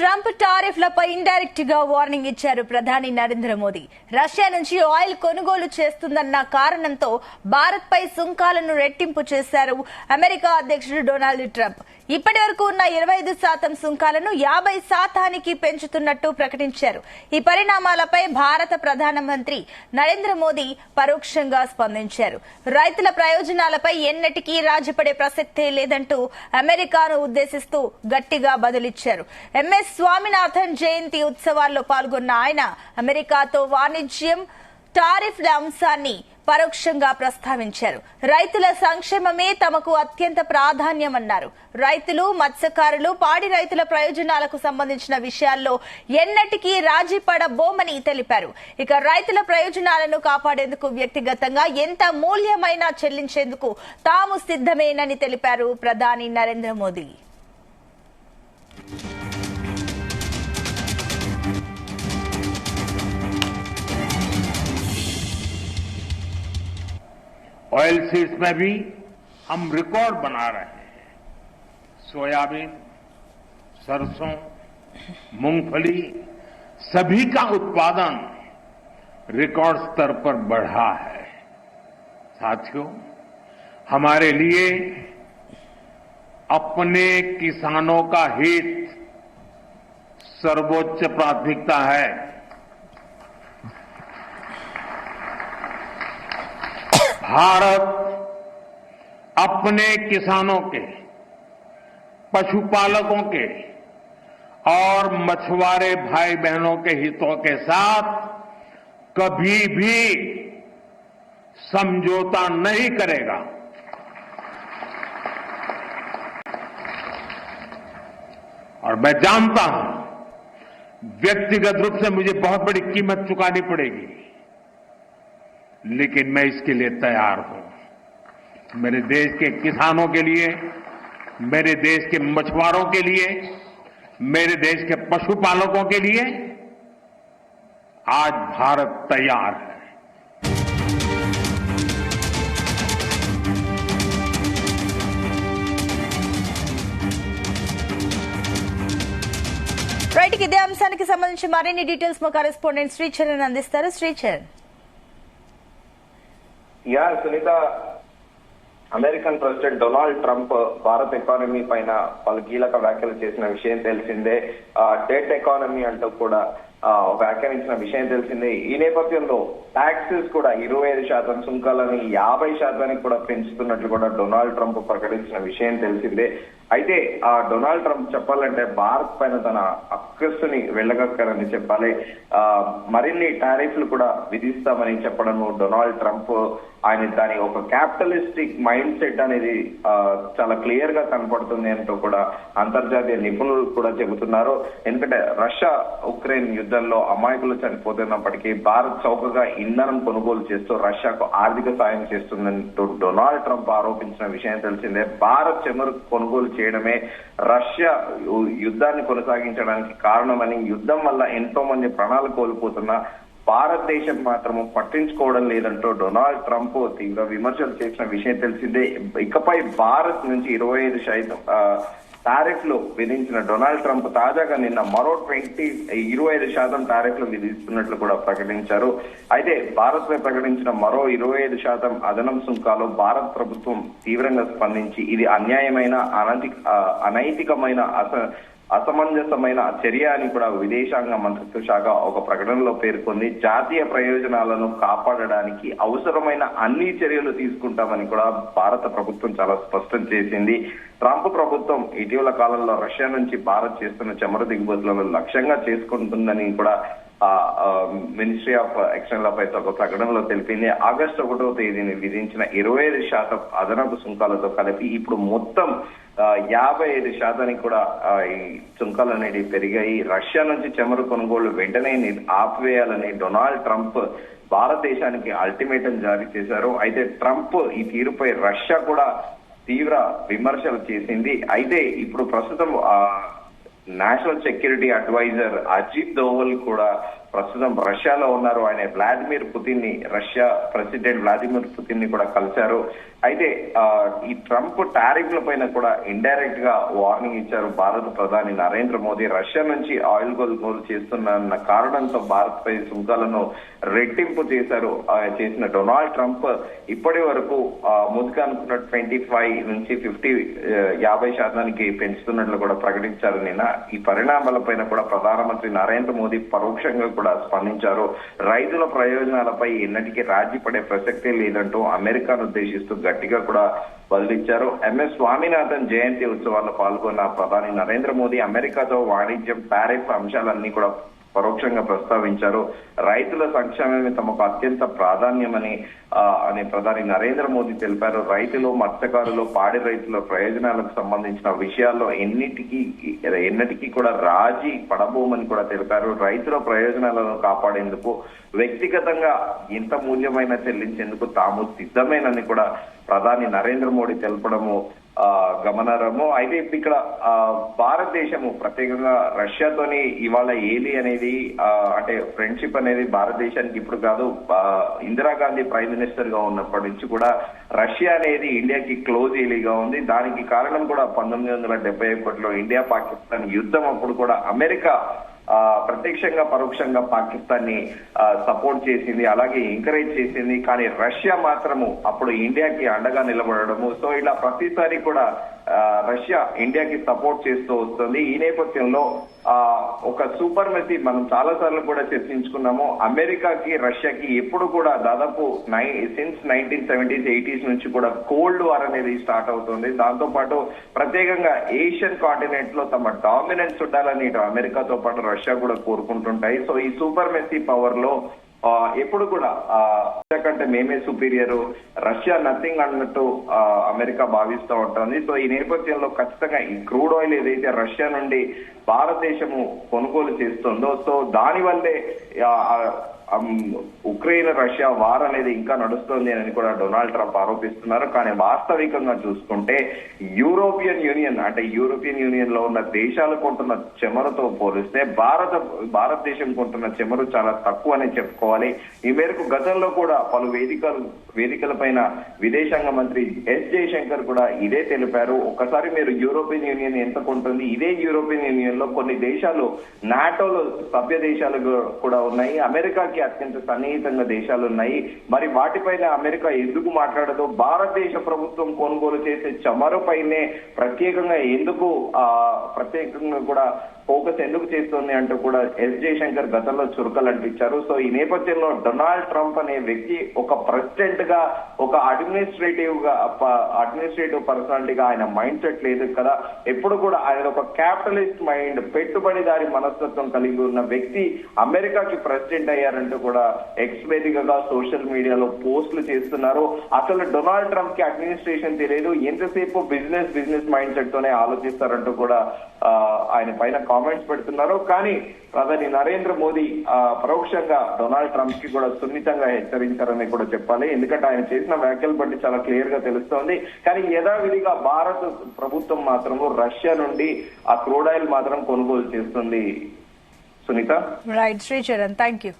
Trump టారిఫ్లపై indirect గా warning ఇచ్చారు ప్రధాని నరేంద్ర మోదీ. రష్యా నుంచి ఆయిల్ కొనుగోలు చేస్తుందన్న కారణంతో భారత్ పై సుంకాలను రెట్టింపు చేశారు అమెరికా అధ్యక్షుడు డొనాల్డ్ ట్రంప్. ఇప్పటి వరకు ఉన్న 25% సుంకాలను 50% పెంచుతున్నట్టు ప్రకటించారు. ఈ పరిణామాలపై భారత ప్రధానమంత్రి నరేంద్ర మోదీ పరోక్షంగా స్పందించారు. రైతుల ప్రయోజనాలపై ఎన్నటికీ రాజీపడే ప్రసక్తే లేదంటూ అమెరికాను ఉద్దేశిస్తూ గట్టిగా బదులిచ్చారు. ఎంఎస్ స్వామినాథన్ జయంతి ఉత్సవాల్లో పాల్గొన్న ఆయన అమెరికాతో వాణిజ్యం, టారిఫ్ల అంశాన్ని పరోక్షంగా ప్రస్తావించారు. రైతుల సంక్షేమమే తమకు అత్యంత ప్రాధాన్యమన్నారు. రైతులు, మత్స్యకారులు, పాడి రైతుల ప్రయోజనాలకు సంబంధించిన విషయాల్లో ఎన్నటికీ రాజీ పడబోమని తెలిపారు. ఇక రైతుల ప్రయోజనాలను కాపాడేందుకు వ్యక్తిగతంగా ఎంత మూల్యమైనా చెల్లించేందుకు తాము సిద్దమేనని తెలిపారు ప్రధాని నరేంద్ర మోదీ. ऑयल सीड्स में भी हम रिकॉर्ड बना रहे हैं। सोयाबीन, सरसों, मूंगफली सभी का उत्पादन रिकॉर्ड स्तर पर बढ़ा है। साथियों, हमारे लिए अपने किसानों का हित सर्वोच्च प्राथमिकता है। भारत अपने किसानों के, पशुपालकों के और मछुआरे भाई बहनों के हितों के साथ कभी भी समझौता नहीं करेगा। और मैं जानता हूं व्यक्तिगत रूप से मुझे बहुत बड़ी कीमत चुकानी पड़ेगी, लेकिन मैं इसके लिए तैयार हूं। मेरे देश के किसानों के लिए, मेरे देश के मछुआरों के लिए, मेरे देश के पशुपालकों के लिए आज भारत तैयार है। రైట్, ఇదే అంశానికి సంబంధించి మరిన్ని డీటెయిల్స్ మా కరెస్పాండెంట్ శ్రీచరణ్ అందిస్తారు. Sricharan. Sunitha, American president Donald Trump Bharat economy పైన పలు కీలక వ్యాఖ్యలు చేసిన విషయం తెలిసిందే. డెట్ ఎకానమీ అంటూ కూడా వ్యాఖ్యానించిన విషయం తెలిసిందే. ఈ నేపథ్యంలో టాక్సెస్ కూడా 25% సుంకాలని 50% కూడా పెంచుతున్నట్లు కూడా డొనాల్డ్ ట్రంప్ ప్రకటించిన విషయం తెలిసిందే. అయితే ఆ డొనాల్డ్ ట్రంప్ చెప్పాలంటే భారత్ పైన తన అక్కస్సుని వెళ్ళగక్కరని చెప్పాలి. మరిన్ని టారిఫ్లు కూడా విధిస్తామని చెప్పడం డొనాల్డ్ ట్రంప్ ఆయన దాని ఒక క్యాపిటలిస్టిక్ మైండ్ సెట్ అనేది చాలా క్లియర్ గా కనపడుతుంది అంటూ కూడా అంతర్జాతీయ నిపుణులు కూడా చెబుతున్నారు. ఎందుకంటే రష్యా ఉక్రెయిన్ యుద్ధంలో అమాయకులు చనిపోతున్నప్పటికీ భారత్ చౌకగా ఇంధనం కొనుగోలు చేస్తూ రష్యాకు ఆర్థిక సాయం చేస్తుందంటూ డొనాల్డ్ ట్రంప్ ఆరోపించిన విషయం తెలిసిందే. భారత్ చమురు కొనుగోలు చేయడమే రష్యా యుద్ధాన్ని కొనసాగించడానికి కారణమని, యుద్ధం వల్ల ఎంతో మంది ప్రాణాలు కోల్పోతున్నా భారతదేశం మాత్రము పట్టించుకోవడం లేదంటూ డొనాల్డ్ ట్రంప్ తీవ్ర విమర్శలు చేసిన విషయం తెలిసిందే. ఇకపై భారత్ నుంచి 25% టారిఫ్లు విధించిన డొనాల్డ్ ట్రంప్ తాజాగా నిన్న మరో 25% టారిఫ్లు విధిస్తున్నట్లు కూడా ప్రకటించారు. అయితే భారత్ పై ప్రకటించిన మరో 25% అదనపు సుంకాలు భారత్ ప్రభుత్వం తీవ్రంగా స్పందించి ఇది అన్యాయమైన, అనైతికమైన, అసమంజసమైన చర్య అని కూడా విదేశాంగ మంత్రిత్వ శాఖ ఒక ప్రకటనలో పేర్కొంది. జాతీయ ప్రయోజనాలను కాపాడడానికి అవసరమైన అన్ని చర్యలు తీసుకుంటామని కూడా భారత ప్రభుత్వం చాలా స్పష్టం చేసింది. ట్రంప్ ప్రభుత్వం ఇటీవల కాలంలో రష్యా నుంచి భారత్ చేస్తున్న చమురు దిగుమతులను లక్ష్యంగా చేసుకుంటుందని కూడా మినిస్ట్రీ ఆఫ్ ఎక్స్టర్నల్ అఫైర్స్ ఒక ప్రకటనలో తెలిపింది. ఆగస్టు 1వ తేదీని విధించిన 25% అదనపు సుంకాలతో కలిపి ఇప్పుడు మొత్తం 55% కూడా ఈ సుంకాలు అనేవి పెరిగాయి. రష్యా నుంచి చమురు కొనుగోలు వెంటనే ఆపివేయాలని డొనాల్డ్ ట్రంప్ భారతదేశానికి అల్టిమేటం జారీ చేశారు. అయితే ట్రంప్ ఈ తీరుపై రష్యా కూడా తీవ్ర విమర్శలు చేసింది. అయితే ఇప్పుడు ప్రస్తుతం national security advisor Ajit Doval కూడా ప్రస్తుతం రష్యాలో ఉన్నారు. ఆయన వ్లాదిమిర్ పుతిన్ ని, రష్యా ప్రెసిడెంట్ వ్లాదిమిర్ పుతిన్ ని కూడా కలిశారు. అయితే ఈ ట్రంప్ టారిఫ్ల పైన కూడా ఇండైరెక్ట్ గా వార్నింగ్ ఇచ్చారు భారత ప్రధాని నరేంద్ర మోదీ. రష్యా నుంచి ఆయిల్ కొనుగోలు చేస్తున్న కారణంతో భారత్ పై సుంకాలను రెట్టింపు చేసిన డొనాల్డ్ ట్రంప్ ఇప్పటి వరకు ముందుగా అనుకున్న 25 నుంచి 50% పెంచుతున్నట్లు కూడా ప్రకటించారు నిన్న. ఈ పరిణామాలపైన కూడా ప్రధానమంత్రి నరేంద్ర మోదీ పరోక్షంగా కూడా స్పందించారు. రైతుల ప్రయోజనాలపై ఎన్నటికీ రాజీ పడే ప్రసక్తే లేదంటూ అమెరికాను ఉద్దేశిస్తూ గట్టిగా కూడా బదిలిచ్చారు. ఎంఎస్ స్వామినాథన్ జయంతి ఉత్సవాల్లో పాల్గొన్న ప్రధాని నరేంద్ర మోదీ అమెరికాతో వాణిజ్యం, టారిఫ్ అంశాలన్నీ కూడా పరోక్షంగా ప్రస్తావించారు. రైతుల సంక్షేమమే తమకు అత్యంత ప్రాధాన్యమని ప్రధాని నరేంద్ర మోదీ తెలిపారు. రైతులు, మత్స్యకారులు, పాడి రైతుల ప్రయోజనాలకు సంబంధించిన విషయాల్లో ఎన్నటికీ కూడా రాజీ పడబోమని కూడా తెలిపారు. రైతుల ప్రయోజనాలను కాపాడేందుకు వ్యక్తిగతంగా ఎంత మూల్యమైనా చెల్లించేందుకు తాము సిద్ధమేనని కూడా ప్రధాని నరేంద్ర మోడీ తెలపడము గమనార్హము. అయితే ఇప్పుడు ఇక్కడ భారతదేశము ప్రత్యేకంగా రష్యాతోని ఇవాళ ఏలి అనేది అంటే ఫ్రెండ్షిప్ అనేది భారతదేశానికి ఇప్పుడు కాదు, ఇందిరాగాంధీ ప్రైమ్ మినిస్టర్ గా ఉన్నప్పటి నుంచి కూడా రష్యా అనేది ఇండియాకి క్లోజ్ ఏలీగా ఉంది. దానికి కారణం కూడా 1971లో ఇండియా పాకిస్తాన్ యుద్ధం అప్పుడు కూడా అమెరికా ప్రత్యక్షంగా పరోక్షంగా పాకిస్తాన్ ని సపోర్ట్ చేసింది, అలాగే ఎంకరేజ్ చేసింది. కానీ రష్యా మాత్రము అప్పుడు ఇండియాకి అండగా నిలబడము. సో ఇలా ప్రతిసారి కూడా రష్యా ఇండియాకి సపోర్ట్ చేస్తూ వస్తుంది. ఈ నేపథ్యంలో ఒక సూపర్ మెసీ మనం చాలా సార్లు కూడా చర్చించుకున్నాము. అమెరికాకి రష్యాకి ఎప్పుడు కూడా దాదాపు సిన్స్ 1970s 80s నుంచి కూడా కోల్డ్ వార్ అనేది స్టార్ట్ అవుతుంది. దాంతో పాటు ప్రత్యేకంగా ఏషియన్ కాంటినెంట్ లో తమ డామినెన్స్ ఉండాలని ఇటు అమెరికాతో పాటు రష్యా కూడా కోరుకుంటుంటాయి. సో ఈ సూపర్ మెసీ పవర్ లో ఎప్పుడు కూడా రష్యా కంటే మేమే సుపీరియర్, రష్యా నథింగ్ అన్నట్టు అమెరికా భావిస్తూ ఉంటుంది. సో ఈ నేపథ్యంలో ఖచ్చితంగా ఈ క్రూడ్ ఆయిల్ ఏదైతే రష్యా నుండి భారతదేశము కొనుగోలు చేస్తుందో, సో దాని వల్లే ఉక్రెయిన్ రష్యా వార్ అనేది ఇంకా నడుస్తుంది అని కూడా డొనాల్డ్ ట్రంప్ ఆరోపిస్తున్నారు. కానీ వాస్తవికంగా చూసుకుంటే యూరోపియన్ యూనియన్ లో ఉన్న దేశాలు కొంటున్న చెమరుతో పోలిస్తే భారతదేశం కొంటున్న చెమరు చాలా తక్కువ అని చెప్పుకోవాలి. ఈ మేరకు గతంలో కూడా పలు వేదికల పైన విదేశాంగ మంత్రి ఎస్ జయశంకర్ కూడా ఇదే తెలిపారు. ఒకసారి మీరు యూరోపియన్ యూనియన్ ఎంత కొంటుంది, ఇదే యూరోపియన్ యూనియన్ లో కొన్ని దేశాలు నాటోలో సభ్య దేశాలు కూడా ఉన్నాయి, అమెరికాకి అత్యంత సన్నిహితంగా దేశాలు ఉన్నాయి. మరి వాటిపైన అమెరికా ఎందుకు మాట్లాడదు, భారతదేశ ప్రభుత్వం కొనుగోలు చేసే చమురుపైనే ప్రత్యేకంగా కూడా ఫోకస్ ఎందుకు చేస్తుంది అంటూ కూడా ఎస్ జయశంకర్ గతంలో చురుకలు అంటించారు. సో ఈ నేపథ్యంలో డొనాల్డ్ ట్రంప్ అనే వ్యక్తి ఒక ప్రెసిడెంట్ గా, ఒక అడ్మినిస్ట్రేటివ్ పర్సనాలిటీగా ఆయన మైండ్ సెట్ లేదు కదా. ఎప్పుడు కూడా ఆయన ఒక క్యాపిటలిస్ట్ మైండ్, పెట్టుబడిదారి మనస్తత్వం కలిగి ఉన్న వ్యక్తి అమెరికాకి ప్రెసిడెంట్ అయ్యారంటూ కూడా ఎక్స్ వేదికగా సోషల్ మీడియాలో పోస్టులు చేస్తున్నారు. అసలు డొనాల్డ్ ట్రంప్ కి అడ్మినిస్ట్రేషన్ తెలియదు, ఎంతసేపు బిజినెస్ మైండ్ సెట్ తోనే ఆలోచిస్తారంటూ కూడా ఆయన పైన కామెంట్స్ పెడుతున్నారు. కానీ ప్రధాని నరేంద్ర మోదీ పరోక్షంగా డొనాల్డ్ ట్రంప్ కి కూడా సున్నితంగా హెచ్చరించారని కూడా చెప్పాలి. ఎందుకంటే ఆయన చేసిన వ్యాఖ్యలు బట్టి చాలా క్లియర్ గా తెలుస్తోంది. కానీ యథావిధిగా భారత ప్రభుత్వం మాత్రము రష్యా నుండి ఆ క్రూడ్ ఆయిల్ మాత్రం కొనుగోలు చేస్తుంది. Sunitha. Right Sricharan, thank you.